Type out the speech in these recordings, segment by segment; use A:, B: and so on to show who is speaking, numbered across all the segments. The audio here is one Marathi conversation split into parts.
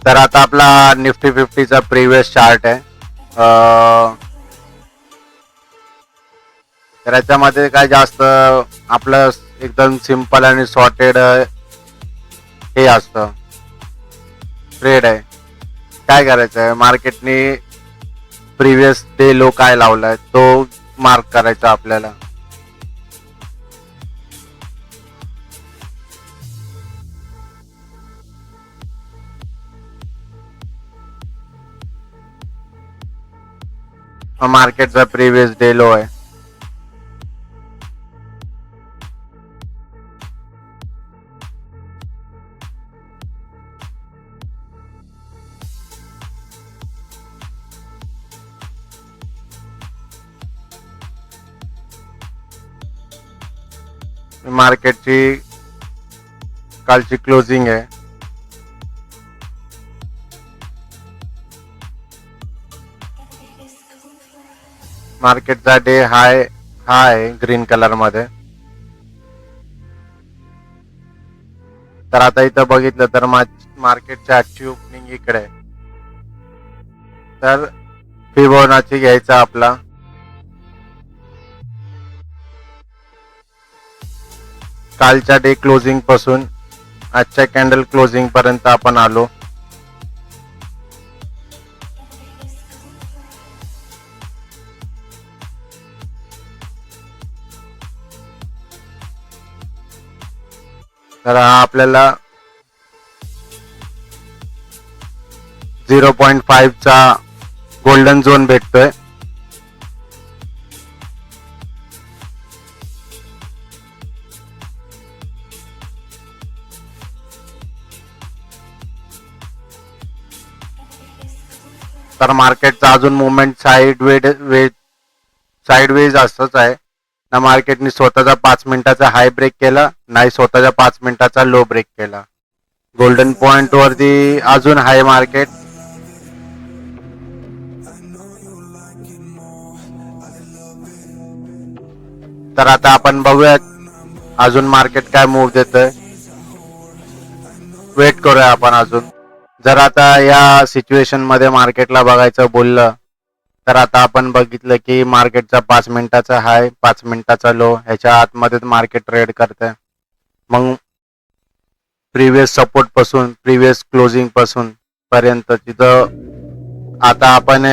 A: तर आता आपला निफ्टी 50चा प्रिव्हियस चार्ट आहे. तर याच्यामध्ये काय जास्त आपलं एकदम सिंपल आणि सॉर्टेड हे असतं ट्रेड आहे. काय करायचं आहे, मार्केटने प्रिव्हियस डे लो काय लावलाय तो मार्क करायचा आपल्याला. मार्केटचा प्रिव्हियस डे लो आहे. मार्केटची कालची क्लोजिंग आहे. मार्केटचा डे हाय हा आहे ग्रीन कलर मध्ये. तर आता इथं बघितलं तर मार्केटची आजची ओपनिंग इकडे आहे. तर फिबोनाची घ्यायचा आपला. कालच्या डे क्लोजिंग पासून आजच्या कॅन्डल क्लोजिंग पर्यंत आपण आलो. तर हा आपल्याला 0.5 चा गोल्डन झोन भेटतोय. तर मार्केटचा अजून मुवमेंट साइडवेज असंच आहे ना. मार्केटने स्वतःचा 5 मिनिटाचा हाय ब्रेक केला, नाही स्वतःचा 5 मिनिटाचा लो ब्रेक केला. गोल्डन पॉइंट वरती अजून हाय मार्केट. तर आता आपण बघूयात अजून मार्केट काय मूव देतोय. वेट करूया आपण अजून. जर आता या सिच्युएशन मध्ये मार्केटला बघायचं बोललं तर आता आपण बघितलं की मार्केटचा 5 मिनिटाचा हाय 5 मिनिटाचा लो ह्याच्या आतमध्येच मार्केट ट्रेड करते. मग प्रिव्हियस सपोर्ट पासून प्रिव्हियस क्लोजिंग पासून पर्यंत तिथं आता आपण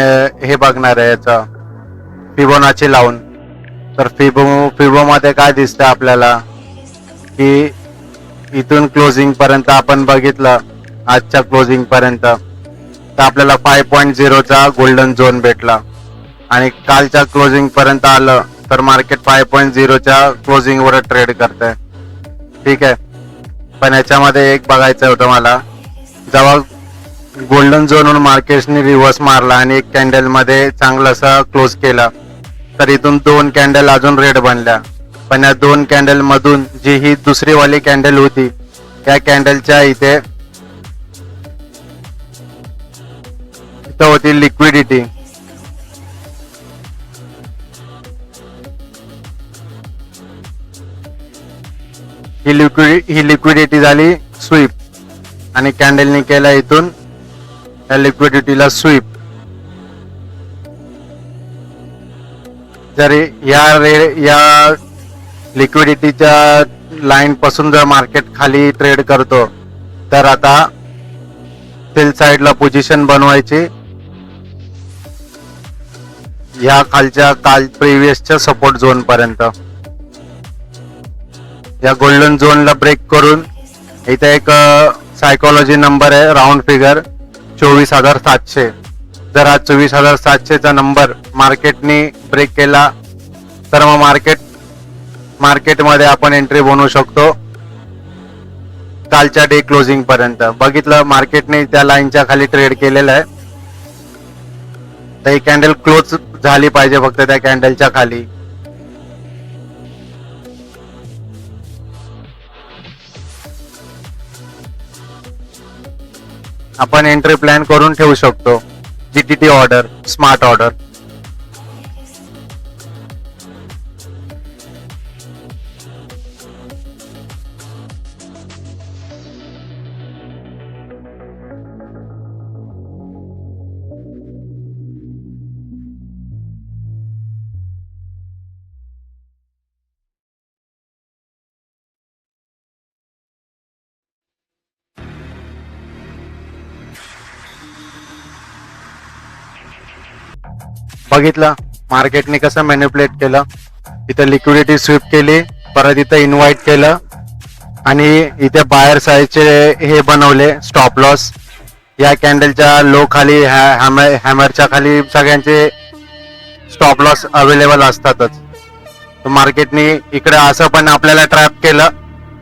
A: हे बघणार आहे याचा फिबोनाची लावून. तर फिबो मध्ये काय दिसतं आपल्याला की इथून क्लोजिंग पर्यंत आपण बघितलं आजच्या क्लोजिंग पर्यंत तर आपल्याला 5.0 चा गोल्डन झोन भेटला. आणि कालच्या क्लोजिंग पर्यंत आलं तर मार्केट 5.0 च्या क्लोजिंग वर ट्रेड करतंय. ठीक आहे. पण याच्यामध्ये एक बघायचं होतं मला, जेव्हा गोल्डन झोन मार्केटने रिव्हर्स मारला आणि एक कॅन्डल मध्ये चांगलासा क्लोज केला तर इथून 2 कॅन्डल अजून रेड बनल्या. पण या 2 कॅन्डल मधून जी ही दुसरी वाली कॅन्डल होती त्या कॅन्डलच्या इथे होती लिक्विडिटी. ही लिक्विडिटी झाली स्वीप आणि कॅन्डलने केला इथून या लिक्विडिटीला स्वीप. जर या लिक्विडिटीच्या लाईन पासून जर मार्केट खाली ट्रेड करतो तर आता सेल साइडला पोझिशन बनवायची या खालच्या प्रिव्हियसच्या सपोर्ट झोन पर्यंत. या गोल्डन झोनला ब्रेक करून इथे एक सायकोलॉजी नंबर आहे राऊंड फिगर 24,700. जर हा 24,700 चा नंबर मार्केटने ब्रेक केला तर मग मार्केटमध्ये आपण एंट्री बनवू शकतो कालच्या डे क्लोजिंग पर्यंत. बघितलं मार्केटने त्या लाईनच्या खाली ट्रेड केलेलं आहे. तर ही कॅन्डल क्लोज झाली पाहिजे फक्त त्या कॅन्डलच्या खाली. आपण एंट्री प्लॅन करून ठेवू शकतो. GTT order, smart order. बघितलं मार्केटने कसं मॅन्युप्युलेट केलं. इथं लिक्विडिटी स्वीप केली, परत इथं इन्व्हाइट केलं आणि इथे बायर साईडचे हे बनवले स्टॉप लॉस. या कॅन्डलच्या लो खाली हॅमरच्या खाली सगळ्यांचे स्टॉप लॉस अवेलेबल असतातच. मार्केटने इकडे असं पण आपल्याला ट्रॅप केलं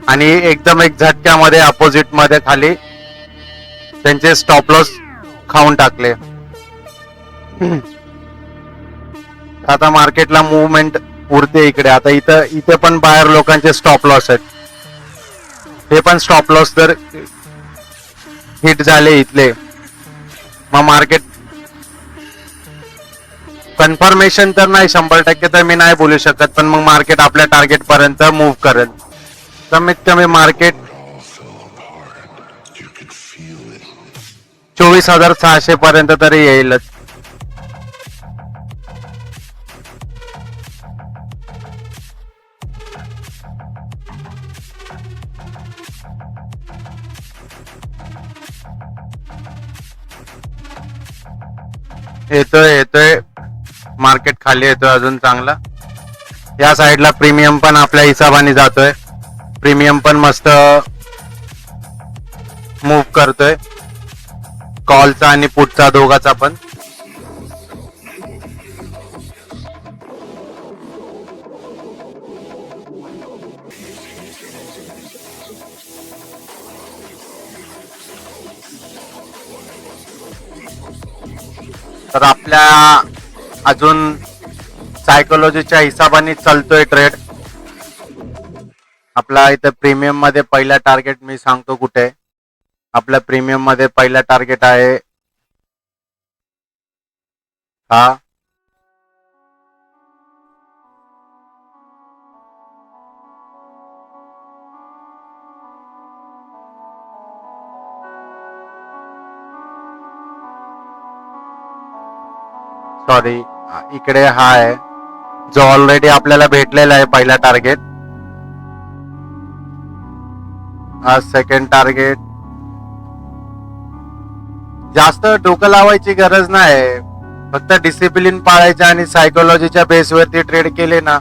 A: आणि एकदम एक झटक्यामध्ये अपोजिट मध्ये खाली त्यांचे स्टॉप लॉस खाऊन टाकले. आता मार्केटला मुवमेंट उरते इकडे. आता इथे पण बाहेर लोकांचे स्टॉप लॉस आहेत. हे पण स्टॉप लॉस जर हिट झाले इथले, मग मार्केट कन्फर्मेशन तर नाही 100% तर मी नाही बोलू शकत, पण मग मार्केट आपल्या टार्गेट पर्यंत मूव्ह करेल. कमीत कमी मार्केट 24,600 पर्यंत तरी येईलच. येतोय मार्केट खाली येतोय अजून चांगला. या साईडला प्रीमियम पण आपल्या हिशोबाने जातोय. प्रीमियम पण मस्त मूव्ह करतोय, कॉलचा आणि पुटचा दोघाचा पण. तर आपल्या अजून सायकोलॉजीच्या हिशोबाने चालतोय ट्रेड आपला. इथं प्रीमियम मध्ये पहिला टार्गेट मी सांगतो कुठे. आपल्या प्रीमियम मध्ये पहिला टार्गेट आहे हा सॉरी इकडे हा आहे जो ऑलरेडी आपल्याला भेटलेला आहे पहिला टार्गेट. हा सेकंड टार्गेट. जास्त डोकं लावायची गरज नाही, फक्त डिसिप्लिन पाळायचं आणि सायकोलॉजीच्या बेसवरती ट्रेड केले ना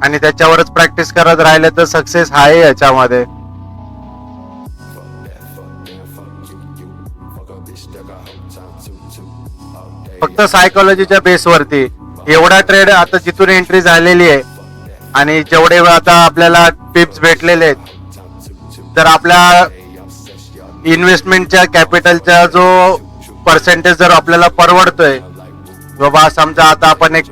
A: आणि त्याच्यावरच प्रॅक्टिस करत राहिले तर सक्सेस आहे याच्यामध्ये. फक्त सायकोलॉजीच्या बेसवरती एवढा ट्रेड आता जिथून एंट्री झालेली आहे आणि जेवढे आता आपल्याला टिप्स भेटलेले आहेत, तर आपल्या इन्व्हेस्टमेंटच्या कॅपिटलचा जो पर्सेंटेज जर आपल्याला परवडतोय, बाबा समजा आता आपण एक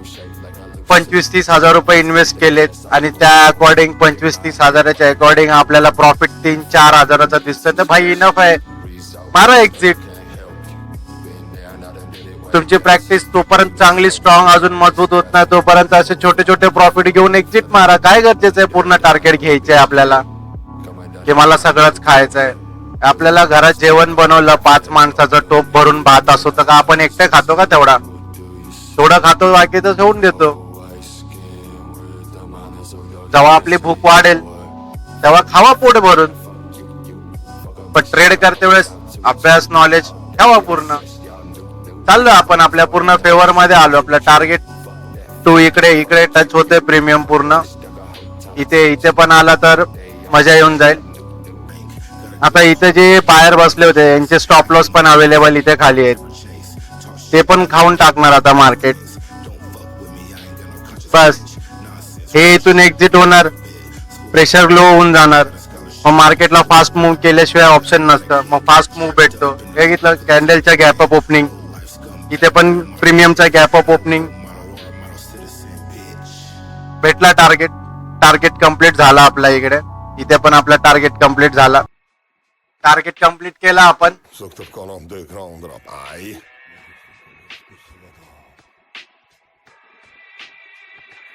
A: 25-30 हजार रुपये इन्व्हेस्ट केलेत आणि त्या अकॉर्डिंग 25-30 हजाराच्या अकॉर्डिंग आपल्याला प्रॉफिट 3-4 हजाराचा दिसतोय, तर भाई इनफ आहे, मारा एक्झिट. तुमची प्रॅक्टिस तोपर्यंत चांगली स्ट्रॉंग अजून मजबूत होत नाही तोपर्यंत असे छोटे छोटे प्रॉफिट घेऊन एक्झिट मारा. काय गरजेचं आहे पूर्ण टार्गेट घ्यायचंय आपल्याला की मला सगळंच खायचंय. आपल्याला घरात जेवण बनवलं 5 माणसाचं टोप भरून भात असो तर का आपण एकटे खातो का तेवढा? थोडं खातो बाकी तर ठेवून देतो. जेव्हा आपली भूक वाढेल तेव्हा खावा पोट भरून. पण ट्रेड करते वेळेस अभ्यास नॉलेज ठेवा पूर्ण. चाललो आपण आपल्या पूर्ण फेवर मध्ये आलो. आपलं टार्गेट 2 इकडे टच होते प्रीमियम पूर्ण. इथे पण आला तर मजा येऊन जाईल. आता इथे जे बाहेर बसले होते यांचे स्टॉप लॉस पण अवेलेबल इथे खाली आहेत, ते पण खाऊन टाकणार आता मार्केट. बस हे इथून एक्झिट होणार, प्रेशर लो होऊन जाणार. मग मार्केटला फास्ट मूव्ह केल्याशिवाय ऑप्शन नसतं, मग फास्ट मूव्ह भेटतो. हे घेतलं कॅन्डलच्या गॅप अप ओपनिंग, इथे पण प्रीमियमचा गॅप अप ओपनिंग भेटला. टार्गेट कम्प्लीट झाला आपला. इथे पण आपला टार्गेट कम्प्लीट झाला. टार्गेट कम्प्लीट केला आपण.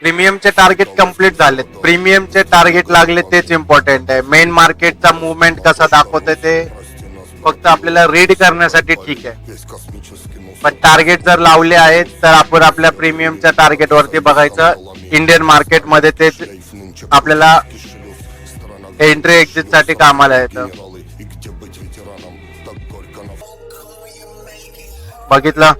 A: प्रीमियमचे टार्गेट कम्प्लीट झाले. प्रीमियमचे टार्गेट लागले तेच इम्पॉर्टंट आहे. मेन मार्केटचा मुवमेंट कसा दाखवतोय ते फक्त आपल्याला रीड करण्यासाठी ठीक आहे. पण टार्गेट जर लावले आहेत तर आपण आपल्या प्रीमियमच्या टार्गेट वरती बघायचं. इंडियन मार्केट मध्ये तेच आपल्याला एंट्री एक्झिट साठी कामाला येतं. बघितलं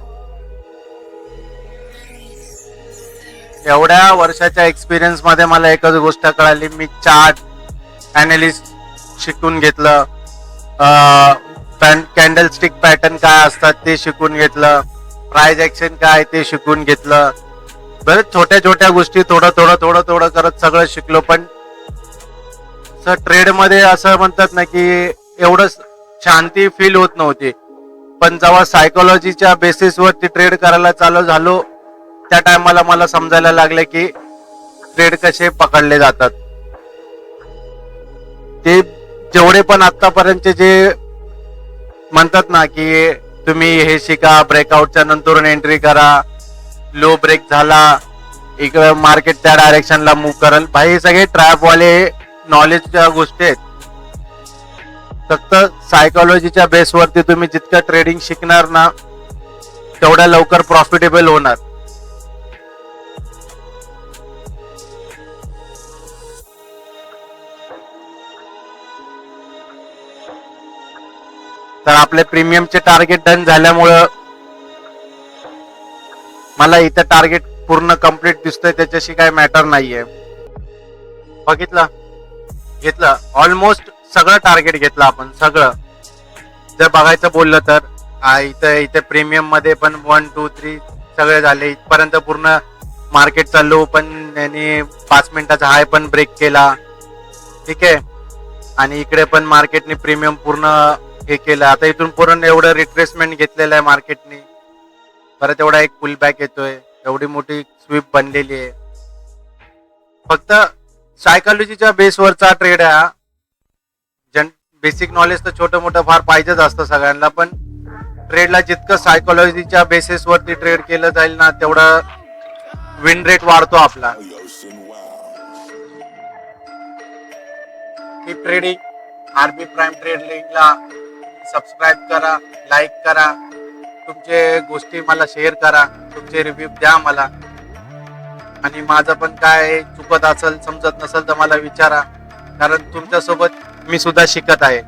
A: एवढ्या वर्षाच्या एक्सपिरियन्स मध्ये मला एकच गोष्ट कळाली, मी चार्ट अनालिस्ट शिकून घेतलं, कॅन्डल स्टिक पॅटर्न काय असतात ते शिकून घेतलं, प्राइस ऍक्शन काय ते शिकून घेतलं. बरेच छोट्या छोट्या गोष्टी थोडं करत सगळं शिकलो. पण ट्रेड मध्ये असं म्हणतात ना की एवढं शांती फील होत नव्हती. पण जेव्हा सायकोलॉजीच्या बेसिसवरती ट्रेड करायला चालू झालो त्या टायमाला मला समजायला लागले की ट्रेड कसे पकडले जातात. ते जेवढे पण आतापर्यंतचे जे म्हणतात ना की तुम्ही हे शिका, ब्रेकआउटच्या नंतरून एंट्री करा, लो ब्रेक झाला इकडे मार्केट त्या डायरेक्शनला मूव्ह करेल, भाई हे सगळे ट्रॅपवाले नॉलेजच्या गोष्टी आहेत. फक्त सायकोलॉजीच्या बेसवरती तुम्ही जितकं ट्रेडिंग शिकणार ना तेवढ्या लवकर प्रॉफिटेबल होणार. तर आपले प्रीमियमचे टार्गेट डन झाल्यामुळं मला इथं टार्गेट पूर्ण कंप्लीट दिसतोय, त्याच्याशी काय मॅटर नाहीये. बघितलं, घेतलं ऑलमोस्ट सगळं टार्गेट घेतलं आपण सगळं. जर बघायचं बोललं तर इथे प्रीमियम मध्ये पण 1 2 3 सगळे झाले इथपर्यंत. पूर्ण मार्केटचा लो पण यांनी 5 मिनिटाचा हाय पण ब्रेक केला, ठीक आहे. आणि इकडे पण मार्केटने प्रीमियम पूर्ण हे केलं. आता इथून पूर्ण एवढं रिट्रेसमेंट घेतलेलं आहे मार्केटने, परत एवढा एक पुल बॅक येतोय, एवढी मोठी स्वीप बनलेली आहे. फक्त सायकोलॉजीच्या बेसवरचा ट्रेड आहे. बेसिक नॉलेज तर छोटं मोठं फार पाहिजेच असतं सगळ्यांना, पण ट्रेडला जितकं सायकोलॉजीच्या बेसिसवरती ट्रेड केलं जाईल ना तेवढं विन रेट वाढतो आपला. Keep trading. आरबी प्राईम ट्रेडिंगला सबस्क्राईब करा, लाईक करा, तुमचे गोष्टी मला शेअर करा, तुमचे रिव्ह्यू द्या मला. आणि माझं पण काय चुकत असेल समजत नसेल तर मला विचारा, कारण तुमच्यासोबत मी सुद्धा शिकत आहे.